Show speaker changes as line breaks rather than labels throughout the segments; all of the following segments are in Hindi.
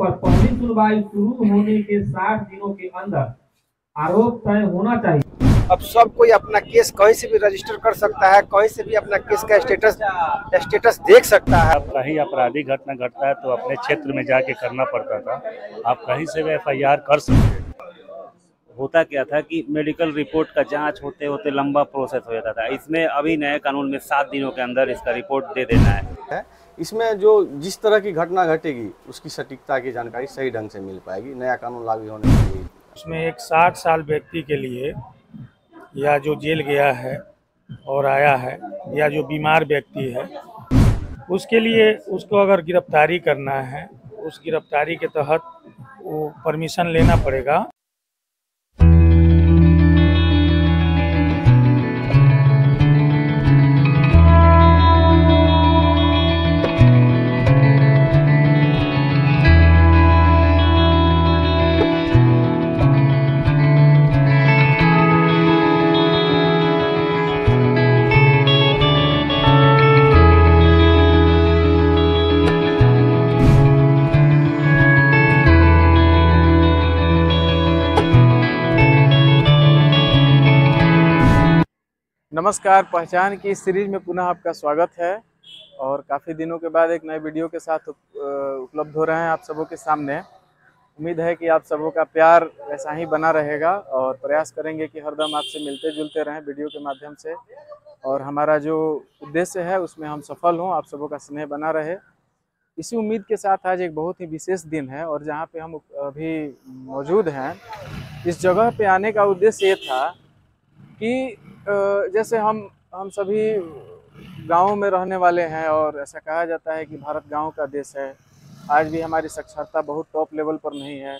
पर पहली सुनवाई शुरू होने के 60 दिनों के अंदर आरोप तय होना चाहिए।
अब सब कोई अपना केस कहीं से भी रजिस्टर कर सकता है, कहीं से भी अपना केस का स्टेटस देख सकता है।
अब कहीं आपराधिक घटना घटता है तो अपने क्षेत्र में जाके करना पड़ता था, आप कहीं से भी FIR कर सकते हैं। होता क्या था कि मेडिकल रिपोर्ट का जांच होते होते लंबा प्रोसेस हो जाता था। इसमें अभी नए कानून में 7 दिनों के अंदर इसका रिपोर्ट दे देना है।
इसमें जो जिस तरह की घटना घटेगी उसकी सटीकता की जानकारी सही ढंग से मिल पाएगी नया कानून लागू होने के लिए।
उसमें एक 60 साल व्यक्ति के लिए या जो जेल गया है और आया है या जो बीमार व्यक्ति है उसके लिए उसको अगर गिरफ्तारी करना है, उस गिरफ्तारी के तहत वो परमिशन लेना पड़ेगा। नमस्कार, पहचान की इस सीरीज में पुनः आपका स्वागत है और काफ़ी दिनों के बाद एक नए वीडियो के साथ उपलब्ध हो रहे हैं आप सबों के सामने। उम्मीद है कि आप सबों का प्यार ऐसा ही बना रहेगा और प्रयास करेंगे कि हरदम आपसे मिलते जुलते रहें वीडियो के माध्यम से, और हमारा जो उद्देश्य है उसमें हम सफल हों, आप सबों का स्नेह बना रहे। इसी उम्मीद के साथ आज एक बहुत ही विशेष दिन है और जहाँ पे हम अभी मौजूद हैं, इस जगह पे आने का उद्देश्य ये था कि जैसे हम सभी गाँव में रहने वाले हैं और ऐसा कहा जाता है कि भारत गाँव का देश है। आज भी हमारी साक्षरता बहुत टॉप लेवल पर नहीं है,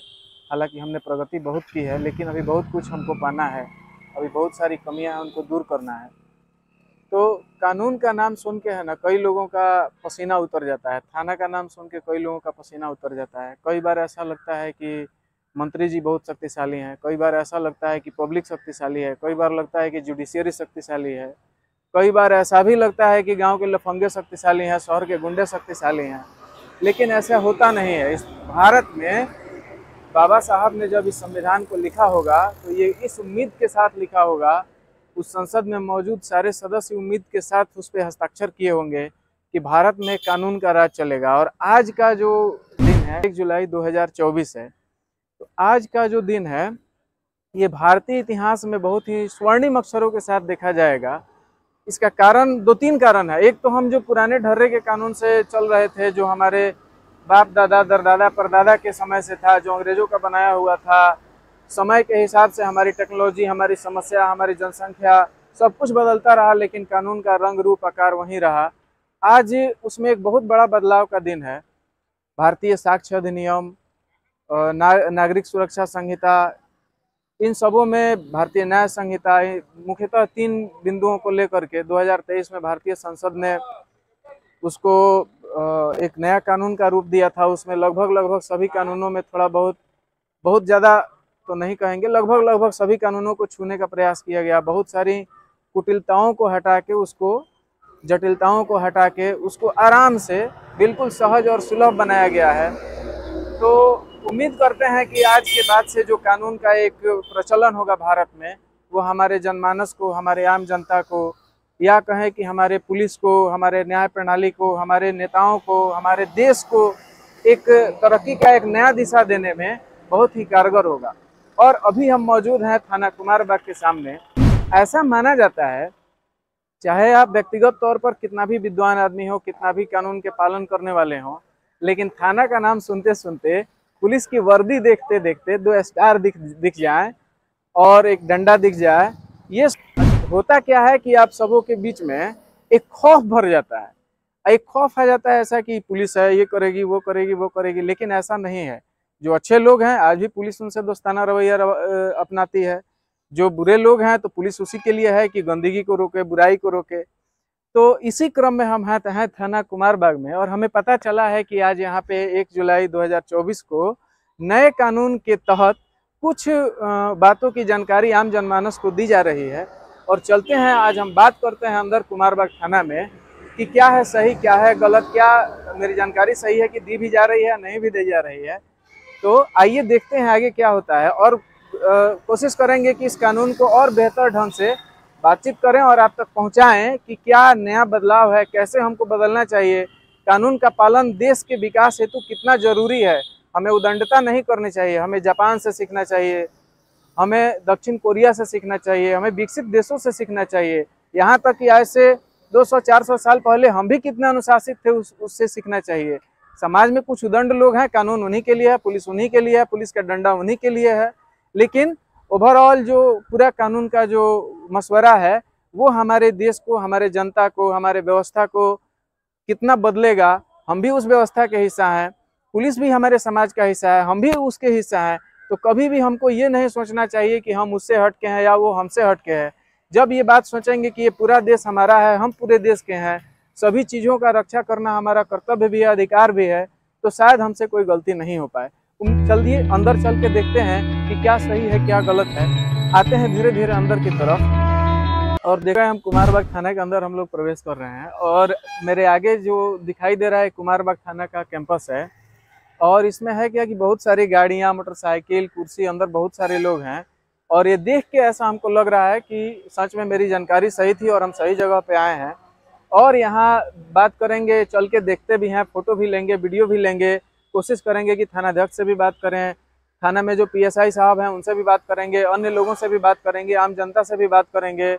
हालांकि हमने प्रगति बहुत की है, लेकिन अभी बहुत कुछ हमको पाना है, अभी बहुत सारी कमियां हैं, उनको दूर करना है। तो कानून का नाम सुन के है ना, कई लोगों का पसीना उतर जाता है। थाना का नाम सुन के कई लोगों का पसीना उतर जाता है। कई बार ऐसा लगता है कि मंत्री जी बहुत शक्तिशाली हैं, कई बार ऐसा लगता है कि पब्लिक शक्तिशाली है, कई बार लगता है कि जुडिशियरी शक्तिशाली है, कई बार ऐसा भी लगता है कि गांव के लफंगे शक्तिशाली हैं, शहर के गुंडे शक्तिशाली हैं। लेकिन ऐसा होता नहीं है। इस भारत में बाबा साहब ने जब इस संविधान को लिखा होगा तो ये इस उम्मीद के साथ लिखा होगा, उस संसद में मौजूद सारे सदस्य उम्मीद के साथ उस पर हस्ताक्षर किए होंगे कि भारत में कानून का राज चलेगा। और आज का जो दिन है 1 जुलाई 2024 है, तो आज का जो दिन है ये भारतीय इतिहास में बहुत ही स्वर्णिम अक्षरों के साथ देखा जाएगा। इसका कारण 2-3 कारण है। एक तो हम जो पुराने ढर्रे के कानून से चल रहे थे, जो हमारे बाप दादा दरदादा परदादा के समय से था, जो अंग्रेजों का बनाया हुआ था, समय के हिसाब से हमारी टेक्नोलॉजी, हमारी समस्या, हमारी जनसंख्या सब कुछ बदलता रहा, लेकिन कानून का रंग रूप आकार वहीं रहा। आज उसमें एक बहुत बड़ा बदलाव का दिन है। भारतीय साक्ष्य अधिनियम, नागरिक सुरक्षा संहिता, इन सबों में भारतीय न्याय संहिता, मुख्यतः 3 बिंदुओं को लेकर के 2023 में भारतीय संसद ने उसको एक नया कानून का रूप दिया था। उसमें लगभग सभी कानूनों में थोड़ा बहुत ज़्यादा तो नहीं कहेंगे, लगभग सभी कानूनों को छूने का प्रयास किया गया। बहुत सारी कुटिलताओं को हटा के, उसको जटिलताओं को हटा के, उसको आराम से बिल्कुल सहज और सुलभ बनाया गया है। तो उम्मीद करते हैं कि आज के बाद से जो कानून का एक प्रचलन होगा भारत में, वो हमारे जनमानस को, हमारे आम जनता को, या कहें कि हमारे पुलिस को, हमारे न्याय प्रणाली को, हमारे नेताओं को, हमारे देश को एक तरक्की का एक नया दिशा देने में बहुत ही कारगर होगा। और अभी हम मौजूद हैं थाना कुमारबाग के सामने। ऐसा माना जाता है, चाहे आप व्यक्तिगत तौर पर कितना भी विद्वान आदमी हो, कितना भी कानून के पालन करने वाले हों, लेकिन थाना का नाम सुनते सुनते, पुलिस की वर्दी देखते देखते 2 स्टार दिख जाए और एक डंडा दिख जाए, ये होता क्या है कि आप सबों के बीच में एक खौफ भर जाता है। एक खौफ आ जाता है ऐसा कि पुलिस है, ये करेगी, वो करेगी, वो करेगी। लेकिन ऐसा नहीं है। जो अच्छे लोग हैं, आज भी पुलिस उनसे दोस्ताना रवैया अपनाती है। जो बुरे लोग हैं तो पुलिस उसी के लिए है कि गंदगी को रोके, बुराई को रोके। तो इसी क्रम में हम हैं थाना कुमारबाग में, और हमें पता चला है कि आज यहाँ पे 1 जुलाई 2024 को नए कानून के तहत कुछ बातों की जानकारी आम जनमानस को दी जा रही है। और चलते हैं, आज हम बात करते हैं अंदर कुमारबाग थाना में कि क्या है सही, क्या है गलत, क्या मेरी जानकारी सही है कि दी भी जा रही है, नहीं भी दी जा रही है। तो आइए देखते हैं आगे क्या होता है, और कोशिश करेंगे कि इस कानून को और बेहतर ढंग से बातचीत करें और आप तक पहुंचाएं कि क्या नया बदलाव है, कैसे हमको बदलना चाहिए, कानून का पालन देश के विकास हेतु कितना जरूरी है। हमें उदंडता नहीं करनी चाहिए, हमें जापान से सीखना चाहिए, हमें दक्षिण कोरिया से सीखना चाहिए, हमें विकसित देशों से सीखना चाहिए। यहाँ तक कि आज से 200-400 साल पहले हम भी कितने अनुशासित थे उससे सीखना चाहिए। समाज में कुछ उदंड लोग हैं, कानून उन्हीं के लिए है, पुलिस उन्हीं के लिए है, पुलिस का डंडा उन्हीं के लिए है, लेकिन ओवरऑल जो पूरा कानून का जो मशवरा है वो हमारे देश को, हमारे जनता को, हमारे व्यवस्था को कितना बदलेगा। हम भी उस व्यवस्था के हिस्सा हैं, पुलिस भी हमारे समाज का हिस्सा है, हम भी उसके हिस्सा हैं। तो कभी भी हमको ये नहीं सोचना चाहिए कि हम उससे हट के हैं या वो हमसे हट के है। जब ये बात सोचेंगे कि ये पूरा देश हमारा है, हम पूरे देश के हैं, सभी चीज़ों का रक्षा करना हमारा कर्तव्य भी है, अधिकार भी है, तो शायद हमसे कोई गलती नहीं हो पाए। चलिए अंदर चल के देखते हैं कि क्या सही है क्या गलत है। आते हैं धीरे धीरे अंदर की तरफ और देख रहे हैं हम कुमारबाग थाना के अंदर हम लोग प्रवेश कर रहे हैं, और मेरे आगे जो दिखाई दे रहा है कुमारबाग थाना का कैंपस है। और इसमें है क्या कि बहुत सारी गाड़ियाँ, मोटरसाइकिल, कुर्सी, अंदर बहुत सारे लोग हैं। और ये देख के ऐसा हमको लग रहा है कि सच में मेरी जानकारी सही थी और हम सही जगह पे आए हैं। और यहाँ बात करेंगे, चल के देखते भी हैं, फोटो भी लेंगे, वीडियो भी लेंगे, कोशिश करेंगे कि थानाध्यक्ष से भी बात करें, थाना में जो PSI साहब हैं उनसे भी बात करेंगे, अन्य लोगों से भी बात करेंगे, आम जनता से भी बात करेंगे।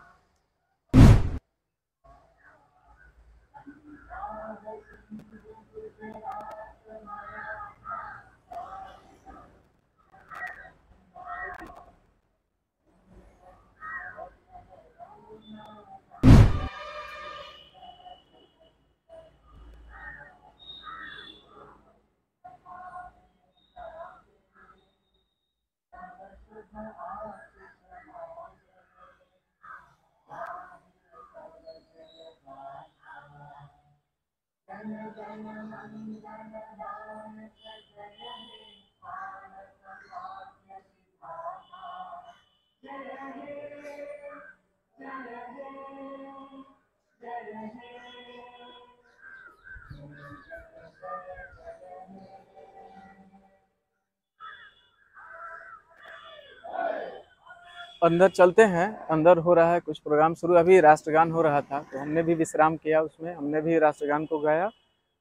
अंदर चलते हैं, अंदर हो रहा है कुछ प्रोग्राम शुरू, अभी राष्ट्रगान हो रहा था तो हमने भी विश्राम किया, उसमें हमने भी राष्ट्रगान को गाया।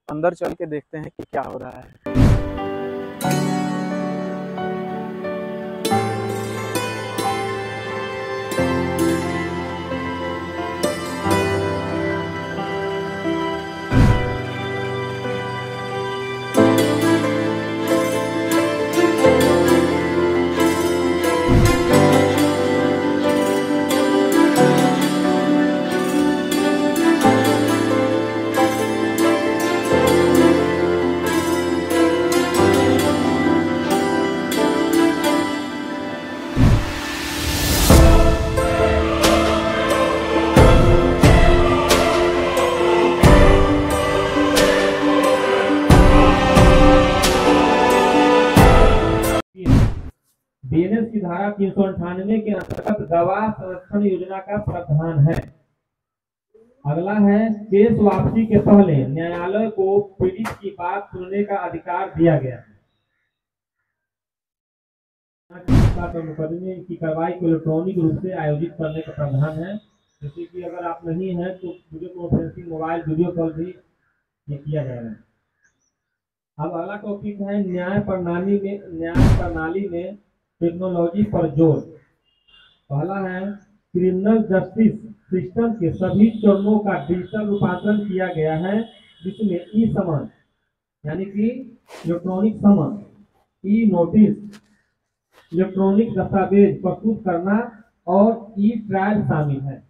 अंदर चल के देखते हैं कि क्या हो रहा है।
BNS की धारा 398 के अंतर्गत गवाह संरक्षण योजना का प्रावधान है। अगला है केस वापसी के पहले न्यायालय को पीड़ित की बात सुनने का अधिकार दिया गया है। मुकदमे की कार्रवाई को इलेक्ट्रॉनिक रूप से आयोजित करने का प्रावधान है, जैसे कि अगर आप नहीं है तो video conferencing, mobile video call भी किया जाएगा। अब अगला टॉपिक है न्याय प्रणाली में टेक्नोलॉजी पर जोर। पहला है क्रिमिनल जस्टिस सिस्टम के सभी चरणों का डिजिटल रूपांतरण किया गया है, जिसमें ई समन यानी कि इलेक्ट्रॉनिक समन, ई नोटिस इलेक्ट्रॉनिक दस्तावेज प्रस्तुत करना और ई ट्रायल शामिल है।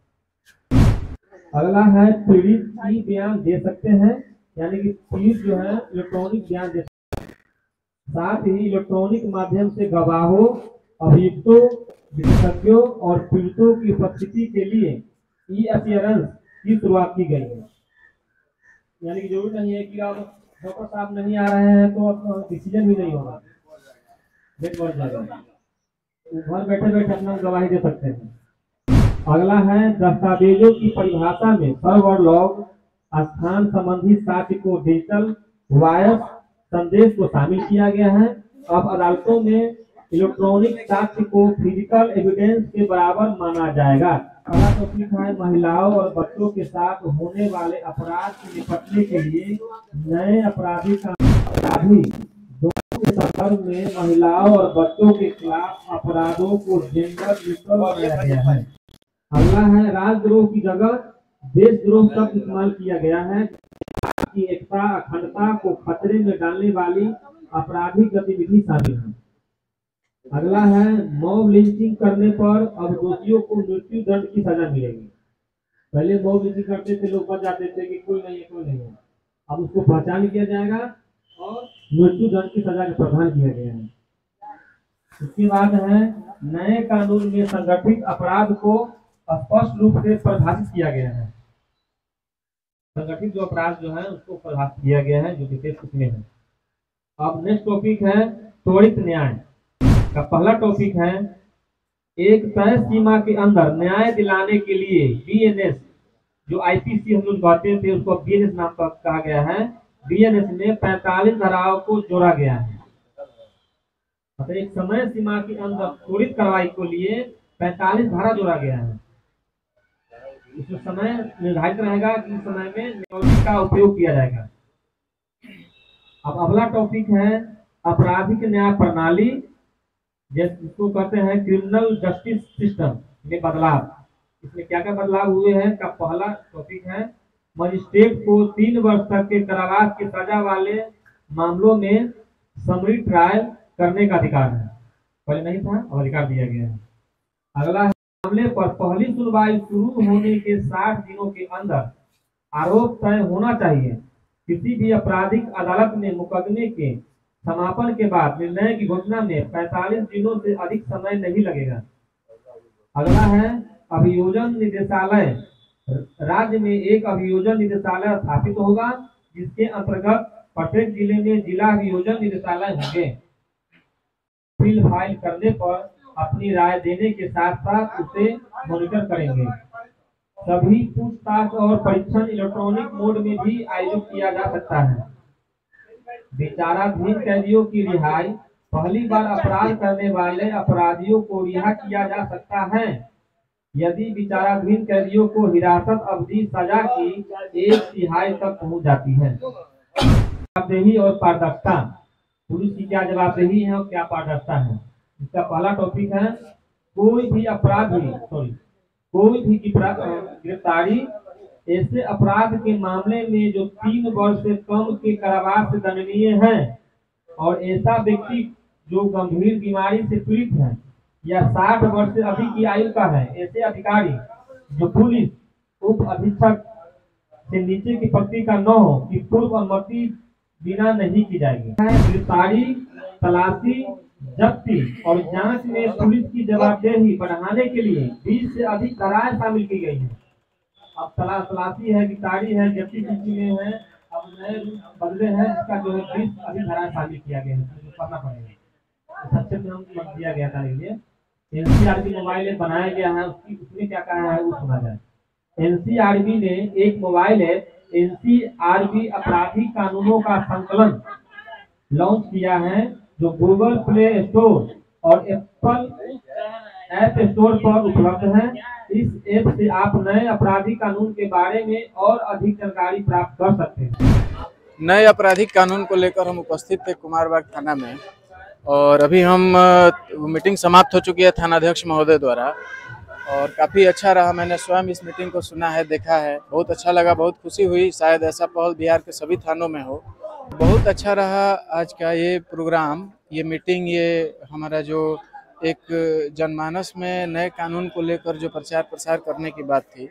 अगला है पीड़ित ई बयान दे सकते हैं, यानी कि पीड़ित जो है इलेक्ट्रॉनिक बयान दे सकते हैं। साथ ही इलेक्ट्रॉनिक माध्यम से गवाहों, अभियुक्तों, विशेषज्ञों और पीड़ितों की उपस्थिति के लिए ई अपीयरेंस की शुरुआत की गई है। यानी कि जरूरी नहीं है कि अब डॉक्टर साहब नहीं आ रहे हैं तो अब डिसीजन भी नहीं होगा, बेड बढ़ जाएगा, घर बैठे बैठे अपना गवाही दे सकते हैं। अगला है दस्तावेजों की परिभाषा में सर्वर लॉग, स्थान संबंधी साक्ष्य को डिजिटल वॉयस संदेश को शामिल किया गया है। अब अदालतों में इलेक्ट्रॉनिक साक्ष्य को फिजिकल एविडेंस के बराबर माना जाएगा। अगला टॉपिक है महिलाओं और बच्चों के साथ होने वाले अपराध से निपटने के लिए नए अपराधी दोनों के संदर्भ में महिलाओं और बच्चों के खिलाफ अपराधों को जेंडर न्यूट्रल बनाया गया है। अगला है राजद्रोह की जगह देशद्रोह शब्द इस्तेमाल किया गया है कि एकता अखंडता को खतरे में डालने वाली आपराधिक गतिविधि शामिल है। अगला है मॉब लिंचिंग करने पर अब दोषियों को मृत्यु दंड की सजा मिलेगी। पहले मॉब लिंचिंग करते थे, लोग बच जाते थे कि कोई नहीं है। अब उसको पहचान किया जाएगा और मृत्यु दंड की सजा का प्रावधान किया गया है। उसके बाद है नए कानून में संगठित अपराध को स्पष्ट रूप से परिभाषित किया गया है। संगठित जो अपराध जो है उसको परिभाषित किया गया है, जो विशेष उसमें है। अब नेक्स्ट टॉपिक है त्वरित न्याय का। पहला टॉपिक है एक तय सीमा के अंदर न्याय दिलाने के लिए बीएनएस, जो आईपीसी हम लोग कहते थे उसको बीएनएस नाम का कहा गया है। बीएनएस में 45 धाराओं को जोड़ा गया है। मतलब एक समय सीमा के अंदर त्वरित कार्रवाई के लिए 45 धारा जोड़ा गया है। इसमें समय निर्धारित रहेगा कि इस समय में टेक्नोलॉजी का उपयोग किया जाएगा। अब अगला टॉपिक है आपराधिक न्याय प्रणाली, जिसको कहते हैं क्रिमिनल जस्टिस सिस्टम में बदलाव। इसमें क्या क्या बदलाव हुए हैं का पहला टॉपिक है मजिस्ट्रेट को 3 वर्ष तक के कारावास की सजा वाले मामलों में समरी ट्रायल करने का अधिकार है। पहले नहीं था, अब अधिकार दिया गया है। अगला है मामले पर पहली सुनवाई शुरू होने के 60 दिनों के अंदर आरोप तय होना चाहिए। किसी भी आपराधिक अदालत में मुकदमे के समापन के बाद निर्णय की घोषणा में 45 दिनों से अधिक समय नहीं लगेगा। अगला है अभियोजन निदेशालय। राज्य में एक अभियोजन निदेशालय स्थापित होगा, जिसके अंतर्गत प्रत्येक जिले में जिला अभियोजन निदेशालय होंगे। बिल फाइल करने पर अपनी राय देने के साथ साथ उसे मॉनिटर करेंगे। सभी पूछताछ और परीक्षण इलेक्ट्रॉनिक मोड में भी आयोजित किया जा सकता है। विचाराधीन कैदियों की रिहाई। पहली बार अपराध करने वाले अपराधियों को रिहा किया जा सकता है यदि विचाराधीन कैदियों को हिरासत अवधि सजा की 1/3 तक पहुंच जाती है। जवाबदेही और पारदर्शिता। पुलिस की क्या जवाबदेही है और क्या पारदर्शिता है। इसका पहला टॉपिक है कोई भी गिरफ्तारी ऐसे अपराध के मामले में जो 3 वर्ष से कम के कारावास से दंडनीय है और ऐसा व्यक्ति जो गंभीर बीमारी से पीड़ित है या 60 वर्ष से अधिक की आयु का है, ऐसे अधिकारी जो पुलिस उप अधीक्षक से नीचे की पक्ति का न हो कि पूर्व अनुमति बिना नहीं की जाएगी। गिरफ्तारी, तलाशी, जब्ती और जांच में पुलिस की जवाबदेही बढ़ाने के लिए 20 से अधिक धाराएं शामिल की गई हैं। अब तलाशी है, गिरफ्तारी है, जब्ती में है, अब नए बदले हैं जिसका जो है 20 अधिक धाराएं शामिल किया गया है, जो पढ़ना पड़ेगा। सबसे हम दिया गया था लिए एनसीआरबी मोबाइल ऐप बनाया गया है, उसमें क्या कहा है वो सुना जाए। एनसीआरबी ने एक मोबाइल ऐप एनसीआरबी आपराधिक कानूनों का संकलन लॉन्च किया है, जो गूगल प्ले स्टोर और एप्पल ऐप स्टोर पर उपलब्ध है। इस ऐप से आप नए आपराधिक कानून के बारे में और अधिक जानकारी प्राप्त कर सकते हैं।
नए आपराधिक कानून को लेकर हम उपस्थित थे कुमारबाग थाना में, और अभी हम मीटिंग समाप्त हो चुकी है थानाध्यक्ष महोदय द्वारा, और काफ़ी अच्छा रहा। मैंने स्वयं इस मीटिंग को सुना है, देखा है, बहुत अच्छा लगा, बहुत खुशी हुई। शायद ऐसा पहल बिहार के सभी थानों में हो। बहुत अच्छा रहा आज का ये प्रोग्राम, ये मीटिंग, ये हमारा जो एक जनमानस में नए कानून को लेकर जो प्रचार प्रसार करने की बात थी,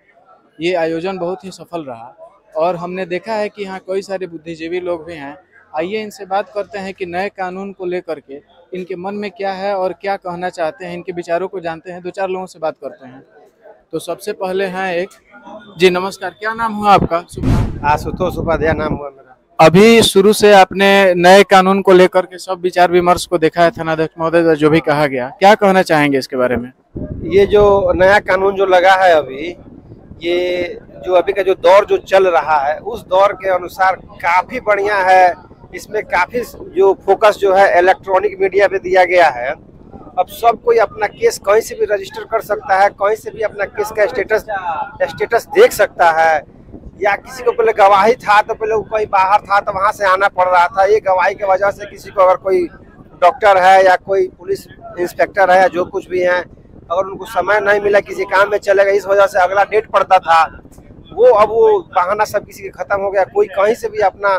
ये आयोजन बहुत ही सफल रहा। और हमने देखा है कि यहाँ कई सारे बुद्धिजीवी लोग भी हैं। आइए इनसे बात करते हैं कि नए कानून को लेकर के इनके मन में क्या है और क्या कहना चाहते हैं, इनके विचारों को जानते हैं। 2-4 लोगों से बात करते हैं। तो सबसे पहले हैं एक जी, नमस्कार, क्या नाम हुआ आपका?
आशुतोष उपाध्याय नाम हुआ मेरा।
अभी शुरू से आपने नए कानून को लेकर के सब विचार विमर्श को देखा है, थानाध्यक्ष महोदय जो भी कहा गया, क्या कहना चाहेंगे इसके बारे में?
ये जो नया कानून जो लगा है अभी, ये जो अभी का जो दौर जो चल रहा है उस दौर के अनुसार काफ़ी बढ़िया है। इसमें काफ़ी जो फोकस जो है इलेक्ट्रॉनिक मीडिया पे दिया गया है। अब सब कोई अपना केस कहीं से भी रजिस्टर कर सकता है, कहीं से भी अपना केस का स्टेटस देख सकता है। या किसी को पहले गवाही था तो पहले कोई बाहर था तो वहाँ से आना पड़ रहा था। ये गवाही की वजह से किसी को अगर कोई डॉक्टर है या कोई पुलिस इंस्पेक्टर है या जो कुछ भी है, अगर उनको समय नहीं मिला किसी काम में चले गए, इस वजह से अगला डेट पड़ता था, वो अब वो बहाना सब किसी का खत्म हो गया। कोई कहीं से भी अपना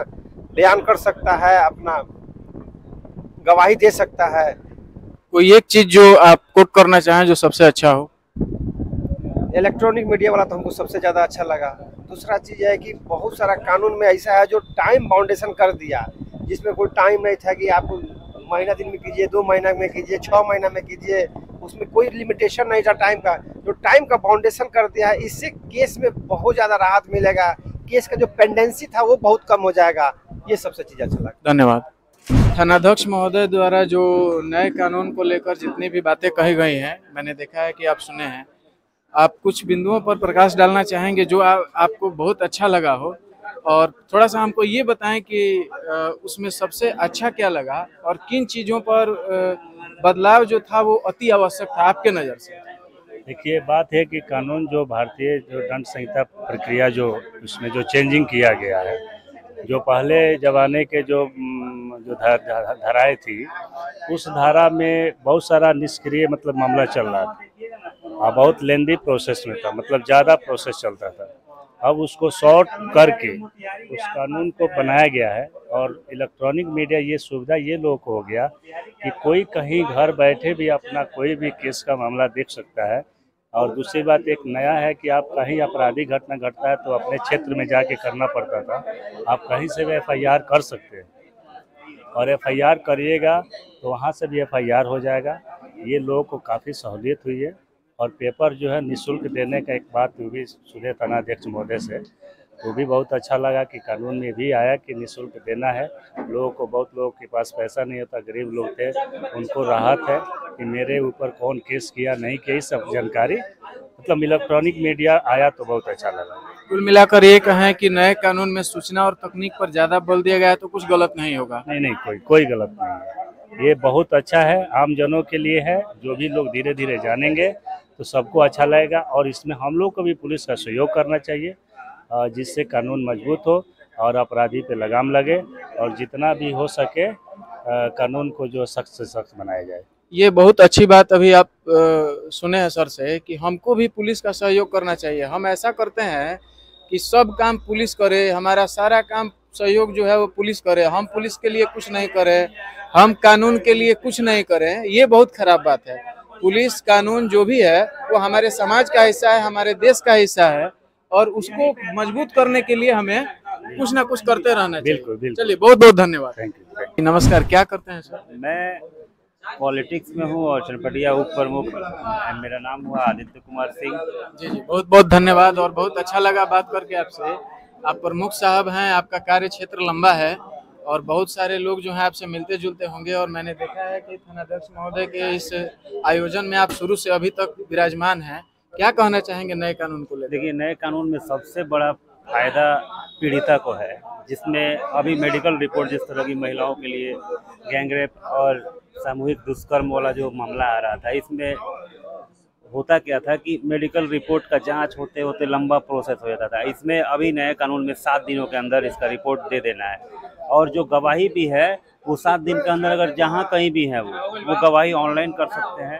बयान कर सकता है, अपना गवाही दे सकता है।
कोई एक चीज जो आप कोट करना चाहें जो सबसे अच्छा हो?
इलेक्ट्रॉनिक मीडिया वाला तो हमको सबसे ज़्यादा अच्छा लगा। दूसरा चीज़ है कि बहुत सारा कानून में ऐसा है जो टाइम बाउंडेशन कर दिया, जिसमें कोई टाइम नहीं था कि आप महीना दिन में कीजिए, 2 महीना में कीजिए, 6 महीना में कीजिए, उसमें कोई लिमिटेशन नहीं था टाइम का। जो टाइम का बाउंडेशन कर दिया है, इससे केस में बहुत ज़्यादा राहत मिलेगा। केस का जो पेंडेंसी था वो बहुत कम हो जाएगा। ये सबसे चीज़ अच्छा लगा।
धन्यवाद। थानाध्यक्ष महोदय द्वारा जो नए कानून को लेकर जितनी भी बातें कही गई हैं, मैंने देखा है कि आप सुने हैं। आप कुछ बिंदुओं पर प्रकाश डालना चाहेंगे जो आपको बहुत अच्छा लगा हो, और थोड़ा सा हमको ये बताएं कि उसमें सबसे अच्छा क्या लगा और किन चीज़ों पर बदलाव जो था वो अति आवश्यक था आपके नज़र से?
देखिए, बात है कि कानून जो भारतीय जो दंड संहिता प्रक्रिया जो उसमें जो चेंजिंग किया गया है, जो पहले ज़माने के जो धाराएं थी, उस धारा में बहुत सारा निष्क्रिय मतलब मामला चल रहा था और बहुत लेंदी प्रोसेस में था, मतलब ज़्यादा प्रोसेस चलता था। अब उसको शॉर्ट करके उस कानून को बनाया गया है और इलेक्ट्रॉनिक मीडिया ये सुविधा ये लोगों को हो गया कि कोई कहीं घर बैठे भी अपना कोई भी केस का मामला देख सकता है। और दूसरी बात एक नया है कि आप कहीं आपराधिक घटना घटता है तो अपने क्षेत्र में जाके करना पड़ता था, आप कहीं से भी FIR कर सकते हैं और FIR करिएगा तो वहाँ से भी FIR हो जाएगा। ये लोगों को काफ़ी सहूलियत हुई है। और पेपर जो है निःशुल्क देने का एक बात वो भी सुने थानाध्यक्ष महोदय से, तो भी बहुत अच्छा लगा कि कानून में भी आया कि निःशुल्क देना है लोगों को। बहुत लोगों के पास पैसा नहीं होता, गरीब लोग थे, उनको राहत है कि मेरे ऊपर कौन केस किया नहीं किया, सब जानकारी मतलब इलेक्ट्रॉनिक मीडिया आया तो बहुत अच्छा लगा।
कुल मिलाकर ये कहें कि नए कानून में सूचना और तकनीक पर ज़्यादा बल दिया गया है तो कुछ गलत नहीं होगा?
नहीं, कोई गलत नहीं है। ये बहुत अच्छा है, आम जनों के लिए है। जो भी लोग धीरे धीरे जानेंगे तो सबको अच्छा लगेगा और इसमें हम लोग को भी पुलिस का सहयोग करना चाहिए, जिससे कानून मजबूत हो और अपराधी पे लगाम लगे और जितना भी हो सके कानून को जो सख्त से सख्त बनाया जाए।
ये बहुत अच्छी बात अभी आप सुने हैं सर से कि हमको भी पुलिस का सहयोग करना चाहिए। हम ऐसा करते हैं कि सब काम पुलिस करे, हमारा सारा काम सहयोग जो है वो पुलिस करे, हम पुलिस के लिए कुछ नहीं करें, हम कानून के लिए कुछ नहीं करें। ये बहुत खराब बात है। पुलिस कानून जो भी है वो हमारे समाज का हिस्सा है, हमारे देश का हिस्सा है और उसको मजबूत करने के लिए हमें कुछ ना कुछ करते रहना चाहिए।
बिल्कुल।
चलिए, बहुत बहुत धन्यवाद।
Thank you.
नमस्कार, क्या करते हैं सर?
मैं पॉलिटिक्स में हूँ और चनपटिया उप प्रमुख। मेरा नाम हुआ आदित्य कुमार सिंह।
जी, बहुत बहुत धन्यवाद और बहुत अच्छा लगा बात करके आपसे। आप प्रमुख साहब हैं, आपका कार्य क्षेत्र लंबा है और बहुत सारे लोग जो हैं आपसे मिलते जुलते होंगे और मैंने देखा है कि थानाध्यक्ष महोदय के इस आयोजन में आप शुरू से अभी तक विराजमान हैं। क्या कहना चाहेंगे नए कानून को लेकर?
देखिए, नए कानून में सबसे बड़ा फायदा पीड़िता को है, जिसमें अभी मेडिकल रिपोर्ट जिस तरह की महिलाओं के लिए गैंगरेप और सामूहिक दुष्कर्म वाला जो मामला आ रहा था, इसमें होता क्या था कि मेडिकल रिपोर्ट का जांच होते होते लंबा प्रोसेस हो जाता था। इसमें अभी नए कानून में 7 दिनों के अंदर इसका रिपोर्ट दे देना है और जो गवाही भी है वो 7 दिन के अंदर अगर जहाँ कहीं भी है वो गवाही ऑनलाइन कर सकते हैं।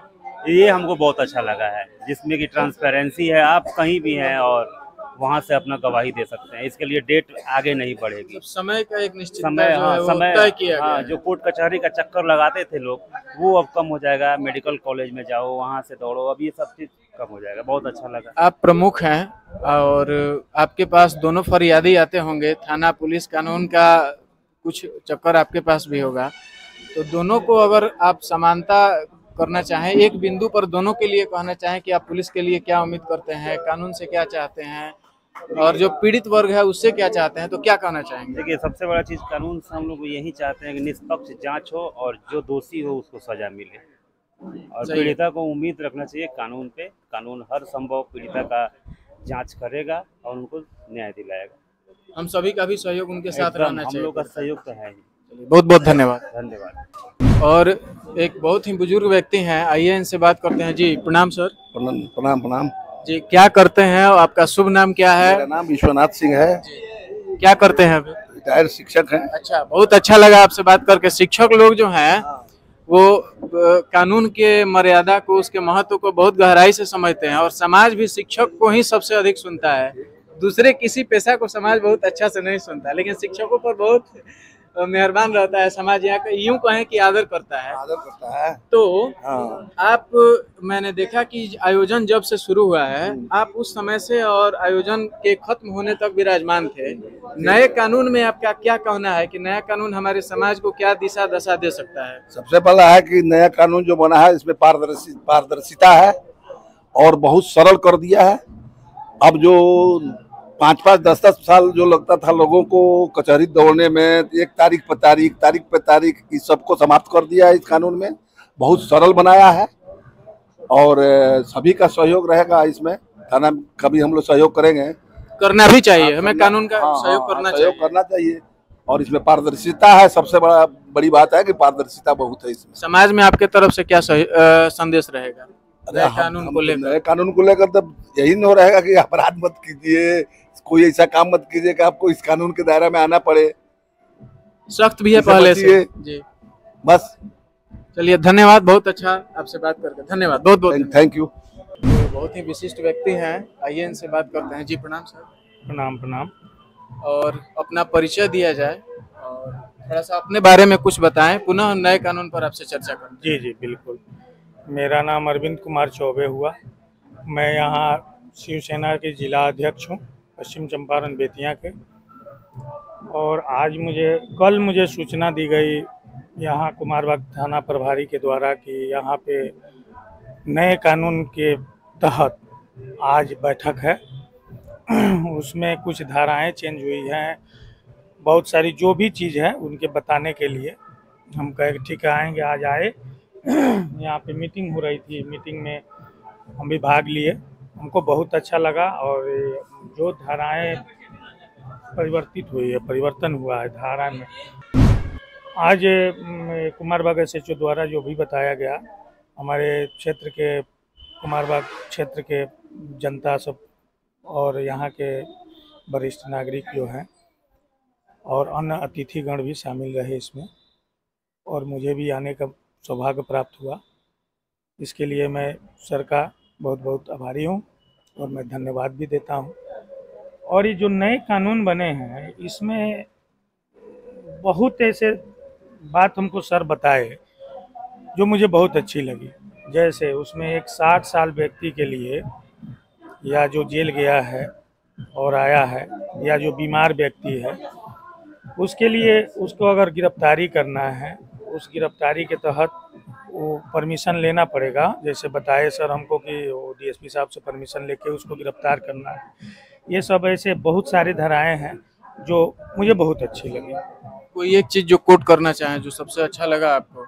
ये हमको बहुत अच्छा लगा है, जिसमें कि ट्रांसपेरेंसी है, आप कहीं भी हैं और वहाँ से अपना गवाही दे सकते हैं। इसके लिए डेट आगे नहीं बढ़ेगी।
समय का एक निश्चित
समय
तय किया गया है।
जो कोर्ट कचहरी का चक्कर लगाते थे लोग, वो अब कम हो जाएगा। मेडिकल कॉलेज में जाओ, वहाँ से दौड़ो, अब ये सब चीज़ कम हो जाएगा। बहुत अच्छा लगा।
आप प्रमुख हैं और आपके पास दोनों फरियादी आते होंगे, थाना पुलिस कानून का कुछ चक्कर आपके पास भी होगा, तो दोनों को अगर आप समानता करना चाहें, एक बिंदु पर दोनों के लिए कहना चाहें कि आप पुलिस के लिए क्या उम्मीद करते हैं, कानून से क्या चाहते हैं और जो पीड़ित वर्ग है उससे क्या चाहते हैं, तो क्या कहना चाहेंगे?
देखिए, सबसे बड़ा चीज़ कानून से हम लोग यही चाहते हैं कि निष्पक्ष जांच हो और जो दोषी हो उसको सजा मिले और पीड़िता को उम्मीद रखना चाहिए कानून पे। कानून हर संभव पीड़िता का जांच करेगा और उनको न्याय दिलाएगा।
हम सभी का भी सहयोग उनके साथ
एकदम
रहना
हम
चाहिए।
लोग का सहयोग तो है ही।
बहुत बहुत धन्यवाद।
धन्यवाद।
और एक बहुत ही बुजुर्ग व्यक्ति हैं, आइए इनसे बात करते हैं। जी प्रणाम सर।
प्रणाम प्रणाम।
जी क्या करते हैं, आपका शुभ नाम क्या है?
मेरा नाम विश्वनाथ सिंह है।
क्या करते हैं अभी?
रिटायर्ड शिक्षक हैं।
अच्छा, बहुत अच्छा लगा आपसे बात करके। शिक्षक लोग जो हैं वो कानून के मर्यादा को, उसके महत्व को बहुत गहराई से समझते हैं, और समाज भी शिक्षक को ही सबसे अधिक सुनता है। दूसरे किसी पेशा को समाज बहुत अच्छा से नहीं सुनता, लेकिन शिक्षकों पर बहुत मेहरबान रहता है समाज। यहाँ का यूं कहें कि आदर करता है।
आदर करता है।
तो
हाँ।
आप, मैंने देखा कि आयोजन जब से शुरू हुआ है, आप उस समय से और आयोजन के खत्म होने तक विराजमान थे। नए कानून में आपका क्या कहना है कि नया कानून हमारे समाज को क्या दिशा दशा दे सकता है?
सबसे पहला है कि नया कानून जो बना है इसमें पारदर्शिता है और बहुत सरल कर दिया है। अब जो 5-5, 10-10 साल जो लगता था लोगों को कचहरी दौड़ने में, एक तारीख पे तारीख, इस सबको समाप्त कर दिया है इस कानून में। बहुत सरल बनाया है और सभी का सहयोग रहेगा इसमें। थाना का भी हम लोग सहयोग करेंगे,
करना भी चाहिए, हमें कानून का सहयोग करना चाहिए।
और इसमें पारदर्शिता है। सबसे बड़ी बात है कि पारदर्शिता बहुत है इसमें।
समाज में आपके तरफ से क्या संदेश रहेगा नए कानून को लेकर?
नए कानून को लेकर तब यही नहीं रहेगा कि अपराध मत कीजिए, कोई ऐसा काम मत कीजिए कि आपको इस कानून के दायरे में आना पड़े।
सख्त भी है पहले से जी।
बस
चलिए, धन्यवाद। बहुत अच्छा आपसे बात करके, धन्यवाद, बहुत बहुत
थैंक यू।
बहुत ही विशिष्ट व्यक्ति हैं, आइए इनसे बात करते हैं। जी प्रणाम सर।
प्रणाम प्रणाम।
और अपना परिचय दिया जाए और थोड़ा सा अपने बारे में कुछ बताएं, पुनः नए कानून पर आपसे चर्चा करें।
जी जी बिल्कुल। मेरा नाम अरविंद कुमार चौबे हुआ। मैं यहाँ शिवसेना के जिला अध्यक्ष हूँ, पश्चिम चंपारण बेतिया के। और आज कल मुझे सूचना दी गई यहाँ कुमारबाग थाना प्रभारी के द्वारा कि यहाँ पे नए कानून के तहत आज बैठक है। उसमें कुछ धाराएं चेंज हुई हैं, बहुत सारी जो भी चीज़ है उनके बताने के लिए हम कहे ठीक है आएंगे। आज आए, यहाँ पे मीटिंग हो रही थी, मीटिंग में हम भी भाग लिए। हमको बहुत अच्छा लगा और जो धाराएं परिवर्तन हुआ है धारा में। आज कुमारबाग SHO द्वारा जो भी बताया गया, हमारे क्षेत्र के कुमारबाग क्षेत्र के जनता सब और यहाँ के वरिष्ठ नागरिक जो हैं और अन्य अतिथिगण भी शामिल रहे इसमें, और मुझे भी आने का सौभाग्य प्राप्त हुआ। इसके लिए मैं सर का बहुत बहुत आभारी हूँ और मैं धन्यवाद भी देता हूँ। और ये जो नए कानून बने हैं इसमें बहुत ऐसे बात हमको सर बताए जो मुझे बहुत अच्छी लगी। जैसे उसमें एक 60 साल व्यक्ति के लिए, या जो जेल गया है और आया है, या जो बीमार व्यक्ति है, उसके लिए उसको अगर गिरफ्तारी करना है, उस गिरफ्तारी के तहत वो परमिशन लेना पड़ेगा। जैसे बताए सर हमको कि वो DSP साहब से परमिशन लेके उसको गिरफ्तार करना है। ये सब ऐसे बहुत सारी धाराएं हैं जो मुझे बहुत अच्छी लगी।
कोई एक चीज जो कोट करना चाहें, जो सबसे अच्छा लगा आपको?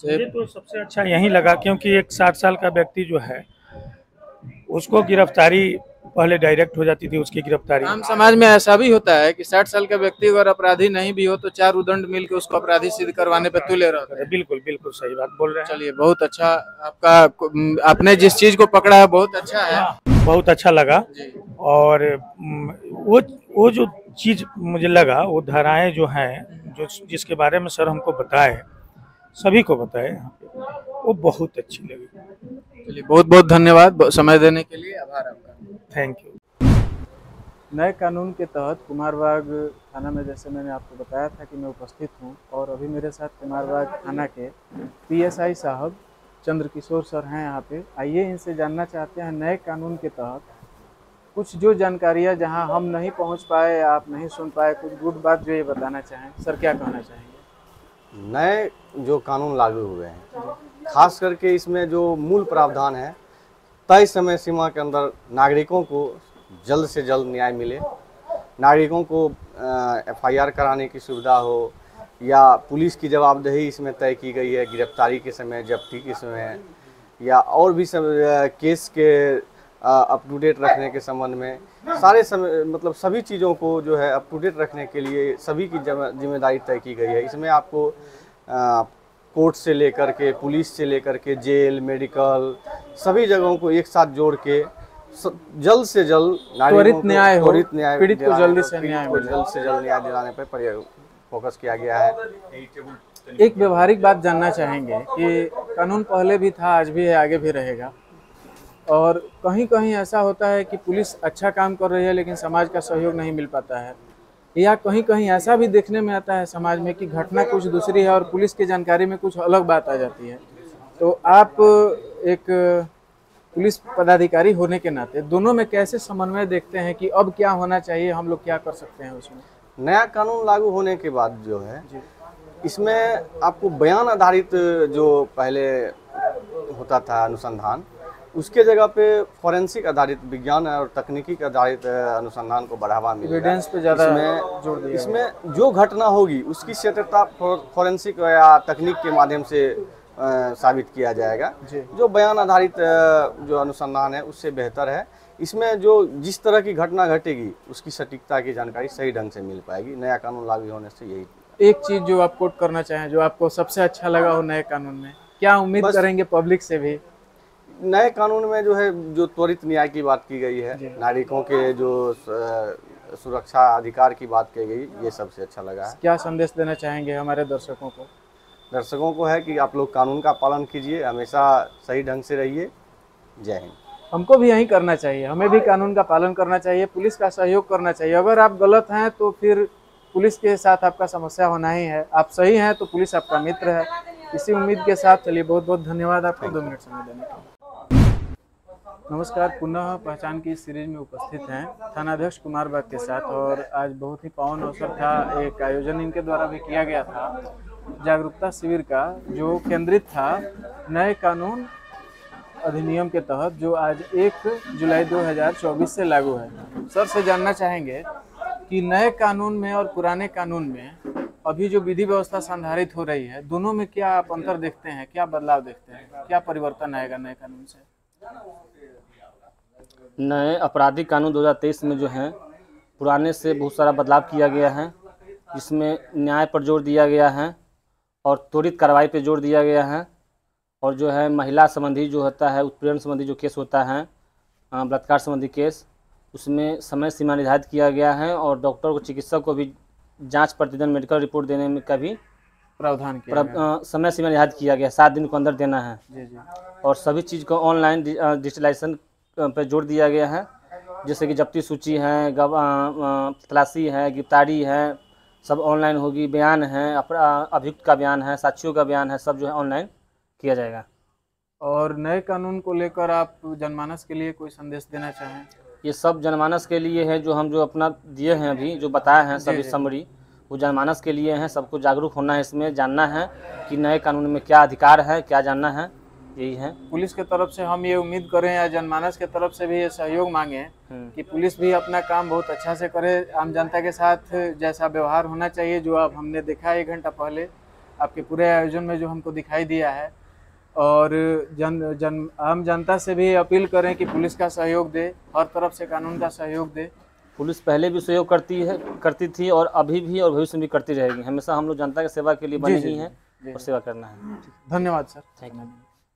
मुझे तो सबसे अच्छा यही लगा, क्योंकि एक 60 साल का व्यक्ति जो है उसको गिरफ्तारी पहले डायरेक्ट हो जाती थी, उसकी गिरफ्तारी।
आम समाज में ऐसा भी होता है कि 60 साल का व्यक्ति अगर अपराधी नहीं भी हो तो 4 उदंड मिल के उसको अपराधी सिद्ध करवाने पे तुले रहते हैं।
बिल्कुल बिल्कुल सही बात बोल रहे हैं।
चलिए, बहुत अच्छा आपका, आपने जिस चीज को पकड़ा है बहुत अच्छा है।
बहुत अच्छा लगा। और वो जो चीज मुझे लगा, वो धाराएं जो हैं, जो जिसके बारे में सर हमको बताए, सभी को बताए यहाँ पे, वो बहुत अच्छी लगी।
चलिए, बहुत बहुत धन्यवाद समय देने के लिए, आभार आपका।
Thank you.
नए कानून के तहत कुमारबाग थाना में, जैसे मैंने आपको बताया था कि मैं उपस्थित हूं, और अभी मेरे साथ कुमारबाग थाना के PSI साहब चंद्रकिशोर सर हैं यहाँ पे। आइए इनसे जानना चाहते हैं नए कानून के तहत कुछ जो जानकारियाँ जहाँ हम नहीं पहुँच पाए, आप नहीं सुन पाए, कुछ गुड बात जो ये बताना चाहें। सर क्या कहना चाहेंगे?
नए जो कानून लागू हुए हैं, खास करके इसमें जो मूल प्रावधान है, तय समय सीमा के अंदर नागरिकों को जल्द से जल्द न्याय मिले, नागरिकों को FIR कराने की सुविधा हो, या पुलिस की जवाबदेही इसमें तय की गई है गिरफ्तारी के समय, जब्ती के समय, या और भी सब केस के अप टू डेट रखने के संबंध में सारे समय मतलब सभी चीज़ों को जो है अप टू डेट रखने के लिए सभी की जिम्मेदारी तय की गई है। इसमें आपको कोर्ट से लेकर के पुलिस से लेकर के जेल मेडिकल सभी जगहों को एक साथ जोड़ के जल्द से जल्द
त्वरित न्याय पीड़ित को जल्द से
जल्द न्याय दिलाने पर फोकस किया गया है।
एक व्यवहारिक बात जानना चाहेंगे कि कानून पहले भी था, आज भी है, आगे भी रहेगा, और कहीं कहीं ऐसा होता है कि पुलिस अच्छा काम कर रही है लेकिन समाज का सहयोग नहीं मिल पाता है, या कहीं कहीं ऐसा भी देखने में आता है समाज में कि घटना कुछ दूसरी है और पुलिस की जानकारी में कुछ अलग बात आ जाती है। तो आप एक पुलिस पदाधिकारी होने के नाते दोनों में कैसे समन्वय देखते हैं कि अब क्या होना चाहिए, हम लोग क्या कर सकते हैं उसमें?
नया कानून लागू होने के बाद जो है इसमें आपको बयान आधारित जो पहले होता था अनुसंधान, उसके जगह पे फॉरेंसिक आधारित विज्ञान और तकनीकी आधारित अनुसंधान को बढ़ावा मिलेगा।
एविडेंस पे ज़्यादा जोर दिया।
इसमें जो घटना होगी उसकी सत्यता फॉरेंसिक या तकनीक के माध्यम से साबित किया जाएगा। जो बयान आधारित जो अनुसंधान है उससे बेहतर है। इसमें जो जिस तरह की घटना घटेगी उसकी सटीकता की जानकारी सही ढंग से मिल पाएगी। नया कानून लागू होने से यही
एक चीज़ जो आप कोट करना चाहें, जो आपको सबसे अच्छा लगा हो नए कानून में, क्या उम्मीद करेंगे पब्लिक से भी?
नए कानून में जो है जो त्वरित न्याय की बात की गई है, नागरिकों के जो सुरक्षा अधिकार की बात की गई, ये सबसे अच्छा लगा है।
क्या संदेश देना चाहेंगे हमारे दर्शकों को?
दर्शकों को है कि आप लोग कानून का पालन कीजिए, हमेशा सही ढंग से रहिए। जय हिंद।
हमको भी यही करना चाहिए, हमें भी कानून का पालन करना चाहिए, पुलिस का सहयोग करना चाहिए। अगर आप गलत हैं तो फिर पुलिस के साथ आपका समस्या होना ही है, आप सही हैं तो पुलिस आपका मित्र है। इसी उम्मीद के साथ चलिए, बहुत बहुत धन्यवाद आपको 2 मिनट समय देने के लिए। नमस्कार, पुनः पहचान की इस सीरीज में उपस्थित हैं थानाध्यक्ष कुमार बाग के साथ, और आज बहुत ही पावन अवसर था। एक आयोजन इनके द्वारा भी किया गया था जागरूकता शिविर का, जो केंद्रित था नए कानून अधिनियम के तहत, जो आज 1 जुलाई 2024 से लागू है। सर से जानना चाहेंगे कि नए कानून में और पुराने कानून में अभी जो विधि व्यवस्था संधारित हो रही है, दोनों में क्या आप अंतर देखते हैं, क्या बदलाव देखते हैं, क्या परिवर्तन आएगा नए कानून से?
नए आपराधिक कानून 2023 में जो है पुराने से बहुत सारा बदलाव किया गया है। इसमें न्याय पर जोर दिया गया है और त्वरित कार्रवाई पर जोर दिया गया है, और जो है महिला संबंधी जो होता है, उत्पीड़न संबंधी जो केस होता है, बलात्कार संबंधी केस, उसमें समय सीमा निर्धारित किया गया है, और डॉक्टर को चिकित्सक को भी जांच प्रतिदिन मेडिकल रिपोर्ट देने में का भी
प्रावधान किया
समय सीमा निर्धारित किया गया, 7 दिन को अंदर देना है।
जी।
और सभी चीज़ को ऑनलाइन डिजिटलाइजेशन पर जोर दिया गया है, जैसे कि जब्ती सूची है, तलाशी है, गिरफ्तारी है, सब ऑनलाइन होगी। बयान है, अभियुक्त का बयान है, साक्षियों का बयान है, सब जो है ऑनलाइन किया जाएगा।
और नए कानून को लेकर आप जनमानस के लिए कोई संदेश देना चाहें?
ये सब जनमानस के लिए है, जो हम जो अपना दिए हैं अभी जो बताए हैं सभी समरी, वो जनमानस के लिए हैं। सबको जागरूक होना है, इसमें जानना है कि नए कानून में क्या अधिकार है, क्या जानना है, यही है।
पुलिस के तरफ से हम ये उम्मीद करें या जनमानस के तरफ से भी ये सहयोग मांगे कि पुलिस भी अपना काम बहुत अच्छा से करे, आम जनता के साथ जैसा व्यवहार होना चाहिए, जो अब हमने देखा 1 घंटा पहले आपके पूरे आयोजन में जो हमको दिखाई दिया है। और आम जनता से भी अपील करें कि पुलिस का सहयोग दे, हर तरफ से कानून का सहयोग दे।
पुलिस पहले भी सहयोग करती थी और अभी भी और भविष्य में भी करती रहेगी। हमेशा हम लोग जनता की सेवा के लिए बने ही हैं और सेवा करना है।
धन्यवाद सर।